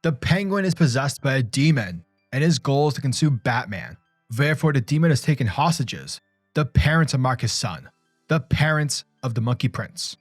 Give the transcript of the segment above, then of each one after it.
The Penguin is possessed by a demon, and his goal is to consume Batman. Therefore, the demon has taken hostages the parents of Marcus' son, the parents of the Monkey Prince.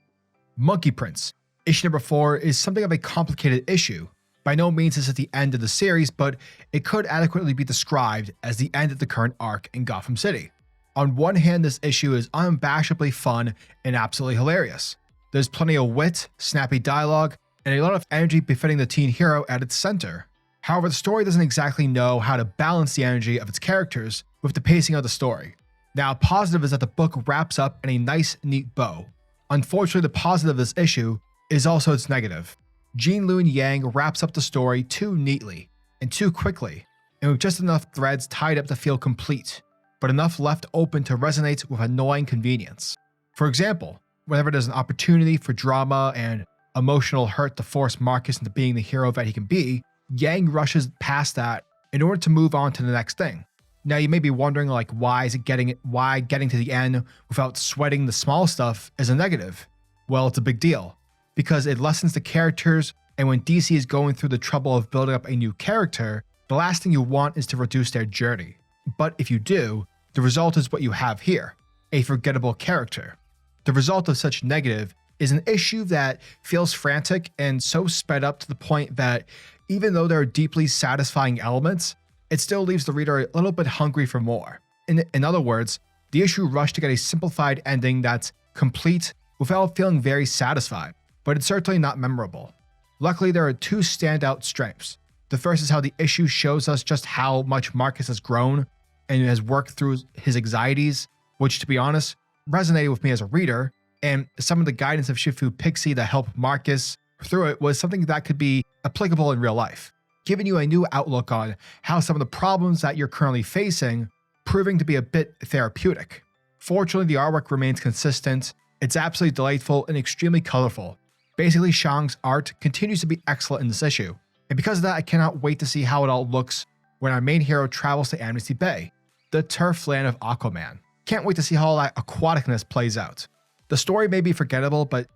Monkey Prince, issue number 4, is something of a complicated issue. By no means is it the end of the series, but it could adequately be described as the end of the current arc in Gotham City. On one hand, this issue is unabashedly fun and absolutely hilarious. There's plenty of wit, snappy dialogue, and a lot of energy befitting the teen hero at its center. However, the story doesn't exactly know how to balance the energy of its characters with the pacing of the story. Now, positive is that the book wraps up in a nice, neat bow. Unfortunately, the positive of this issue is also its negative. Jean Luen Yang wraps up the story too neatly and too quickly, and with just enough threads tied up to feel complete, but enough left open to resonate with annoying convenience. For example, whenever there's an opportunity for drama and emotional hurt to force Marcus into being the hero that he can be, Yang rushes past that in order to move on to the next thing. Now you may be wondering why getting to the end without sweating the small stuff is a negative? Well, it's a big deal, because it lessens the characters, and when DC is going through the trouble of building up a new character, the last thing you want is to reduce their journey. But if you do, the result is what you have here, a forgettable character. The result of such negative is an issue that feels frantic and so sped up to the point that even though there are deeply satisfying elements, it still leaves the reader a little bit hungry for more. In other words, the issue rushed to get a simplified ending that's complete without feeling very satisfied, but it's certainly not memorable. Luckily, there are two standout strengths. The first is how the issue shows us just how much Marcus has grown and has worked through his anxieties, which, to be honest, resonated with me as a reader, and some of the guidance of Shifu Pixie that helped Marcus through it was something that could be applicable in real life, giving you a new outlook on how some of the problems that you're currently facing proving to be a bit therapeutic. Fortunately, the artwork remains consistent. It's absolutely delightful and extremely colorful. Basically, Shang's art continues to be excellent in this issue, and because of that, I cannot wait to see how it all looks when our main hero travels to Amnesty Bay, the turf land of Aquaman. Can't wait to see how all that aquaticness plays out. The story may be forgettable, but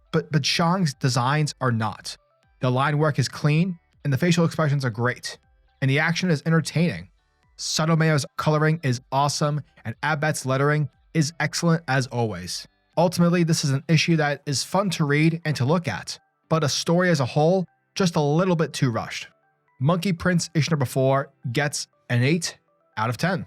Shang's designs are not. The line work is clean, and the facial expressions are great, and the action is entertaining. Sotomayor's coloring is awesome, and Abbott's lettering is excellent as always. Ultimately, this is an issue that is fun to read and to look at, but a story as a whole, just a little bit too rushed. Monkey Prince issue number 4 gets an 8 out of 10.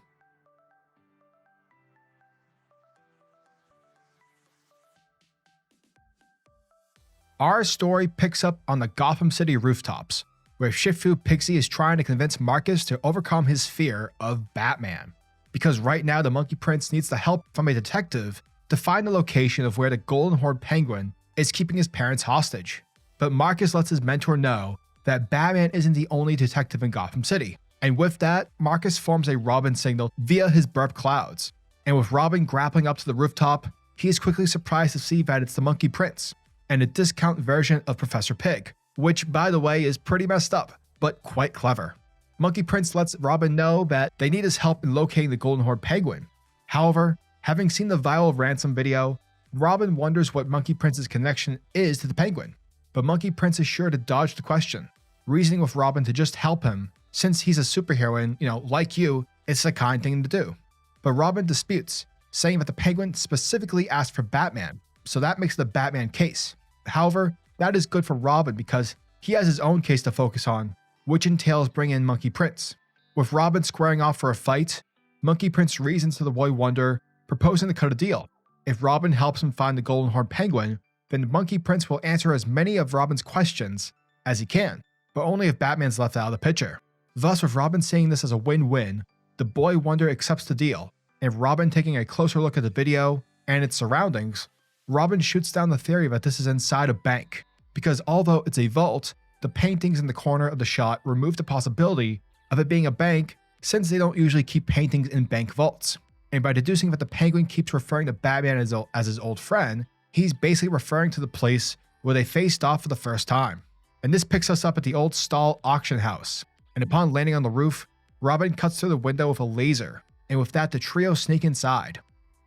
Our story picks up on the Gotham City rooftops, where Shifu Pixie is trying to convince Marcus to overcome his fear of Batman. Because right now the Monkey Prince needs the help from a detective to find the location of where the Golden Horde Penguin is keeping his parents hostage. But Marcus lets his mentor know that Batman isn't the only detective in Gotham City. And with that, Marcus forms a Robin signal via his burp clouds. And with Robin grappling up to the rooftop, he is quickly surprised to see that it's the Monkey Prince, and a discount version of Professor Pig, which, by the way, is pretty messed up, but quite clever. Monkey Prince lets Robin know that they need his help in locating the Golden Horde Penguin. However, having seen the viral ransom video, Robin wonders what Monkey Prince's connection is to the Penguin, but Monkey Prince is sure to dodge the question, reasoning with Robin to just help him, since he's a superhero and, like you, it's the kind thing to do. But Robin disputes, saying that the Penguin specifically asked for Batman, so that makes it a Batman case. However, that is good for Robin because he has his own case to focus on, which entails bringing in Monkey Prince. With Robin squaring off for a fight, Monkey Prince reasons to the Boy Wonder, proposing to cut a deal. If Robin helps him find the Golden Horde Penguin, then Monkey Prince will answer as many of Robin's questions as he can, but only if Batman's left out of the picture. Thus, with Robin seeing this as a win-win, the Boy Wonder accepts the deal, and Robin taking a closer look at the video and its surroundings, Robin shoots down the theory that this is inside a bank, because although it's a vault, the paintings in the corner of the shot remove the possibility of it being a bank since they don't usually keep paintings in bank vaults. And by deducing that the Penguin keeps referring to Batman as his old friend, he's basically referring to the place where they faced off for the first time. And this picks us up at the old Stall auction house, and upon landing on the roof, Robin cuts through the window with a laser, and with that the trio sneak inside.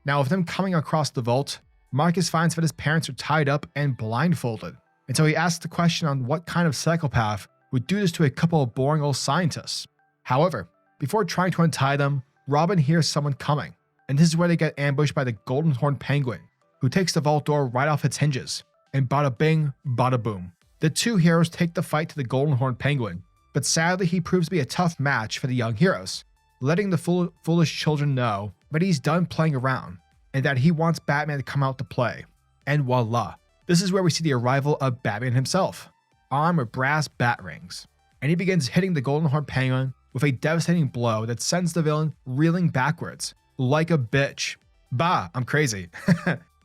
Now with them coming across the vault, Marcus finds that his parents are tied up and blindfolded, and so he asks the question on what kind of psychopath would do this to a couple of boring old scientists. However, before trying to untie them, Robin hears someone coming, and this is where they get ambushed by the golden horned penguin, who takes the vault door right off its hinges. And bada bing, bada boom. The two heroes take the fight to the golden horned penguin, but sadly he proves to be a tough match for the young heroes, letting the foolish children know that he's done playing around, and that he wants Batman to come out to play. And voila, this is where we see the arrival of Batman himself, armed with brass bat rings, and he begins hitting the golden horned penguin with a devastating blow that sends the villain reeling backwards, like a bitch. Bah, I'm crazy.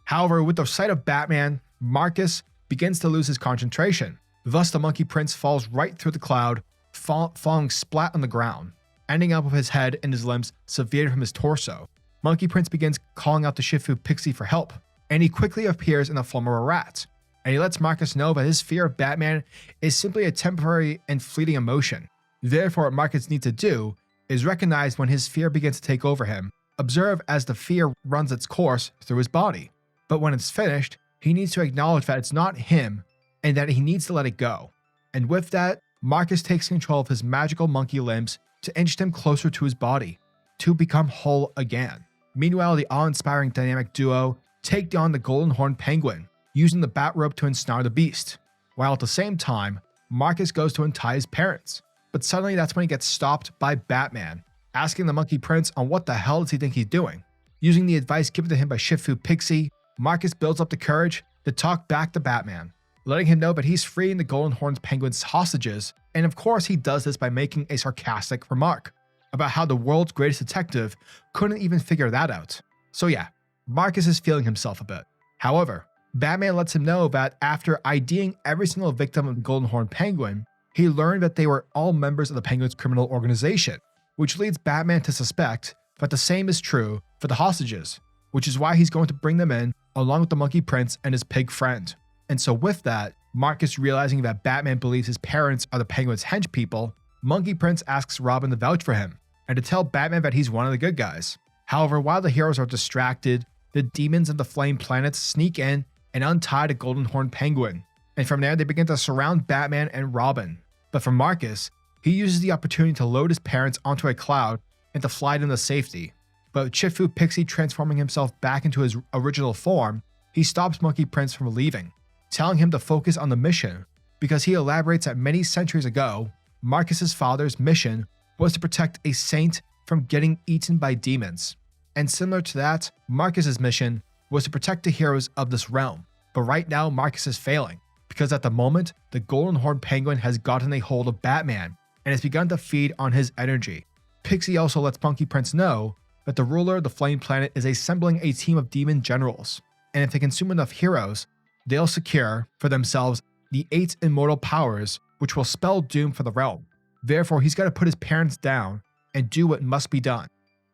However, with the sight of Batman, Marcus begins to lose his concentration. Thus, the Monkey Prince falls right through the cloud, falling splat on the ground, ending up with his head and his limbs severed from his torso. Monkey Prince begins calling out to Shifu Pixie for help, and he quickly appears in the form of a rat. And he lets Marcus know that his fear of Batman is simply a temporary and fleeting emotion. Therefore, what Marcus needs to do is recognize when his fear begins to take over him, observe as the fear runs its course through his body. But when it's finished, he needs to acknowledge that it's not him and that he needs to let it go. And with that, Marcus takes control of his magical monkey limbs to inch them closer to his body, to become whole again. Meanwhile, the awe-inspiring dynamic duo take down the golden horned penguin, using the bat rope to ensnare the beast, while at the same time, Marcus goes to untie his parents. But suddenly that's when he gets stopped by Batman, asking the Monkey Prince on what the hell does he think he's doing. Using the advice given to him by Shifu Pixie, Marcus builds up the courage to talk back to Batman, letting him know that he's freeing the golden horned penguin's hostages, and of course he does this by making a sarcastic remark about how the world's greatest detective couldn't even figure that out. So yeah, Marcus is feeling himself a bit. However, Batman lets him know that after IDing every single victim of the golden horned penguin, he learned that they were all members of the Penguin's criminal organization, which leads Batman to suspect that the same is true for the hostages, which is why he's going to bring them in along with the Monkey Prince and his pig friend. And so with that, Marcus realizing that Batman believes his parents are the Penguin's henchpeople, Monkey Prince asks Robin to vouch for him and to tell Batman that he's one of the good guys. However, while the heroes are distracted, the demons of the Flame Planets sneak in and untie the golden horned penguin, and from there they begin to surround Batman and Robin. But for Marcus, he uses the opportunity to load his parents onto a cloud and to fly them to safety. But with Shifu Pixie transforming himself back into his original form, he stops Monkey Prince from leaving, telling him to focus on the mission, because he elaborates that many centuries ago, Marcus's father's mission was to protect a saint from getting eaten by demons. And similar to that, Marcus's mission was to protect the heroes of this realm. But right now, Marcus is failing, because at the moment, the golden horned penguin has gotten a hold of Batman and has begun to feed on his energy. Pixie also lets Monkey Prince know that the ruler of the Flame Planet is assembling a team of demon generals, and if they consume enough heroes, they'll secure for themselves the 8 immortal powers which will spell doom for the realm. Therefore, he's got to put his parents down and do what must be done.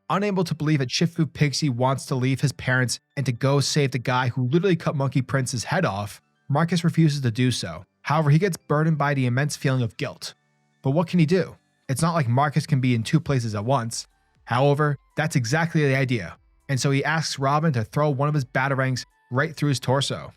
Unable to believe that Shifu Pixie wants to leave his parents and to go save the guy who literally cut Monkey Prince's head off, Marcus refuses to do so. However, he gets burdened by the immense feeling of guilt. But what can he do? It's not like Marcus can be in 2 places at once. However, that's exactly the idea, and so he asks Robin to throw one of his batarangs right through his torso.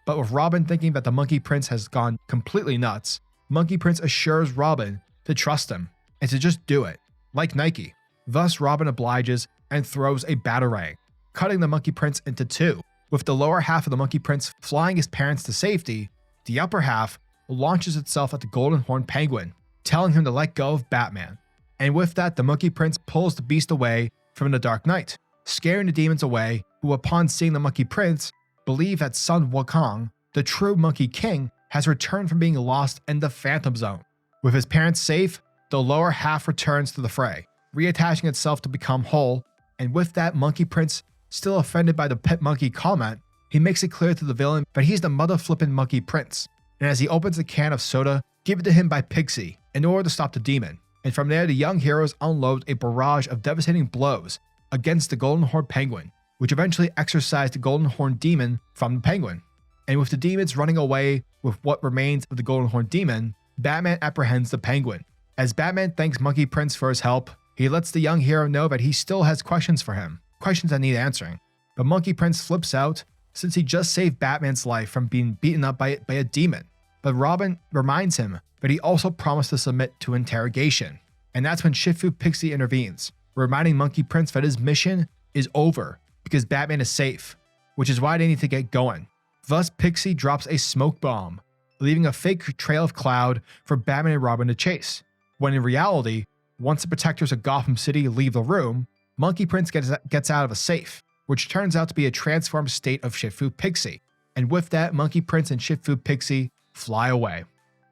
But with Robin thinking that the Monkey Prince has gone completely nuts, Monkey Prince assures Robin to trust him and to just do it, like Nike. Thus, Robin obliges and throws a batarang, cutting the Monkey Prince into 2. With the lower half of the Monkey Prince flying his parents to safety, the upper half launches itself at the golden horned penguin, telling him to let go of Batman. And with that, the Monkey Prince pulls the beast away from the Dark Knight, scaring the demons away, who upon seeing the Monkey Prince, believe that Sun Wukong, the true Monkey King, has returned from being lost in the Phantom Zone. With his parents safe, the lower half returns to the fray, reattaching itself to become whole, and with that, Monkey Prince, still offended by the pet monkey comment, he makes it clear to the villain that he's the mother-flippin' Monkey Prince, and as he opens a can of soda given to him by Pixie in order to stop the demon, and from there the young heroes unload a barrage of devastating blows against the Golden Horned Penguin, which eventually exorcised the Golden Horned Demon from the penguin. And with the demons running away with what remains of the Golden Horned Demon, Batman apprehends the penguin. As Batman thanks Monkey Prince for his help, he lets the young hero know that he still has questions for him, questions that need answering. But Monkey Prince flips out since he just saved Batman's life from being beaten up by a demon. but Robin reminds him that he also promised to submit to interrogation. And that's when Shifu Pixie intervenes, reminding Monkey Prince that his mission is over because Batman is safe, which is why they need to get going. Thus, Pixie drops a smoke bomb, leaving a fake trail of cloud for Batman and Robin to chase. When in reality, once the protectors of Gotham City leave the room, Monkey Prince gets out of a safe, which turns out to be a transformed state of Shifu Pixie. And with that, Monkey Prince and Shifu Pixie fly away.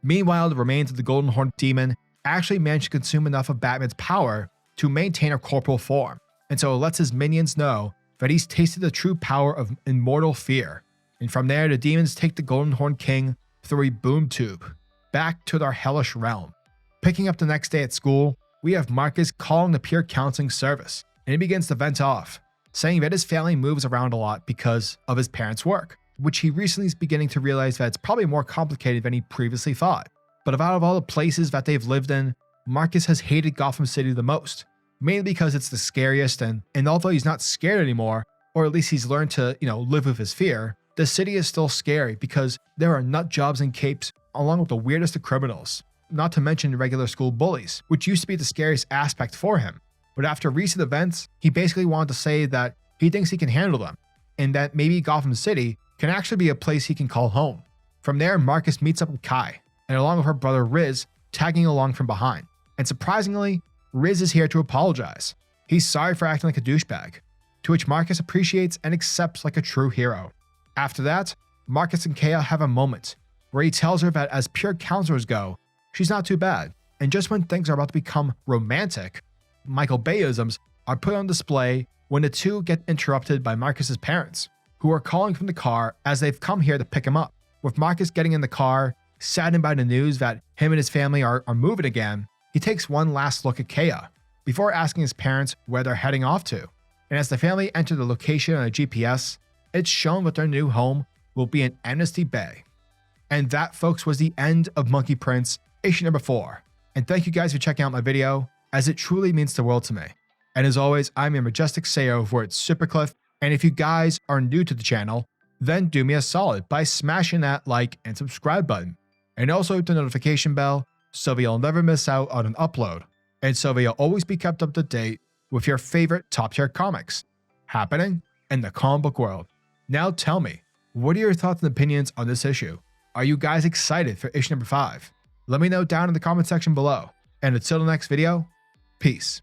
Meanwhile, the remains of the Golden Horn Demon actually manage to consume enough of Batman's power to maintain a corporal form, and so it lets his minions know that he's tasted the true power of immortal fear. And from there, the demons take the Golden Horn King through a boom tube, back to their hellish realm. Picking up the next day at school, we have Marcus calling the peer counseling service, and he begins to vent off, saying that his family moves around a lot because of his parents' work, which he recently is beginning to realize that it's probably more complicated than he previously thought. But out of all the places that they've lived in, Marcus has hated Gotham City the most, mainly because it's the scariest, and although he's not scared anymore, or at least he's learned to, live with his fear, the city is still scary because there are nut jobs and capes along with the weirdest of criminals, not to mention regular school bullies, which used to be the scariest aspect for him. But after recent events, he basically wanted to say that he thinks he can handle them, and that maybe Gotham City can actually be a place he can call home. From there, Marcus meets up with Kai, and along with her brother Riz, tagging along from behind. And surprisingly, Riz is here to apologize. He's sorry for acting like a douchebag, to which Marcus appreciates and accepts like a true hero. After that, Marcus and Kea have a moment where he tells her that as pure counselors go, she's not too bad, and just when things are about to become romantic, Michael Bayisms are put on display when the two get interrupted by Marcus's parents, who are calling from the car as they've come here to pick him up. With Marcus getting in the car, saddened by the news that him and his family are moving again, he takes one last look at Kea before asking his parents where they're heading off to. And as the family enter the location on a GPS, it's shown that their new home will be in Amnesty Bay. And that, folks, was the end of Monkey Prince, issue number 4. And thank you guys for checking out my video, as it truly means the world to me. And as always, I'm your majestic Sayo over at SuperCliff, and if you guys are new to the channel, then do me a solid by smashing that like and subscribe button, and also hit the notification bell so that you'll never miss out on an upload, and so that you'll always be kept up to date with your favorite top tier comics happening in the comic book world. Now tell me, what are your thoughts and opinions on this issue? Are you guys excited for issue number 5? Let me know down in the comment section below. And until the next video, peace.